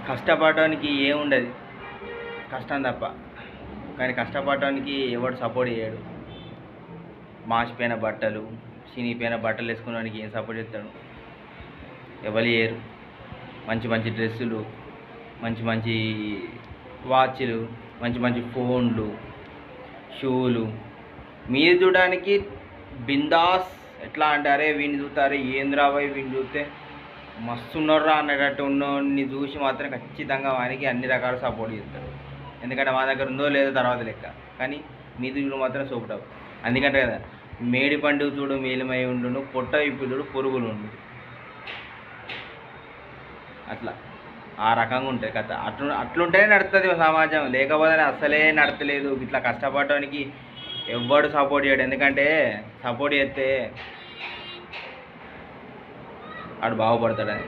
కష్టపడడానికి ఏముండదు, కష్టం తప్ప. కానీ కష్టపడడానికి ఎవడు సపోర్ట్ చేయడు. మాసిపోయిన బట్టలు, చినిగిపోయిన బట్టలు వేసుకున్నానికి ఏం సపోర్ట్ చేస్తాడు? ఎవరు చేయరు. మంచి మంచి డ్రెస్సులు, మంచి మంచి వాచ్లు, మంచి మంచి ఫోన్లు, షూలు మీరు చూడడానికి బిందాస్. ఎట్లా అంటారే వీడిని చూస్తారే ఏంద్రా పోయి వీడిని చూస్తే మస్తున్నారా అనేటట్టు ఉన్నోడిని చూసి మాత్రం ఖచ్చితంగా వానికి అన్ని రకాల సపోర్ట్ చేస్తాడు. ఎందుకంటే మా దగ్గర ఉందో లేదో తర్వాత లెక్క, కానీ మీ చూడు మాత్రం సూపర్. అందుకంటే కదా మేడి పండు చూడు మేలిమై ఉండు, పొట్ట ఇప్పు చూడు పొరుగులు ఉండు. అట్లా ఆ రకంగా ఉంటుంది కథ. అట్లుంటేనే నడుస్తుంది సమాజం, లేకపోతే అసలే నడతలేదు. ఇట్లా కష్టపడడానికి ఎవ్వడు సపోర్ట్ చేయడు. ఎందుకంటే సపోర్ట్ చేస్తే వాడు బాగుపడతాడని.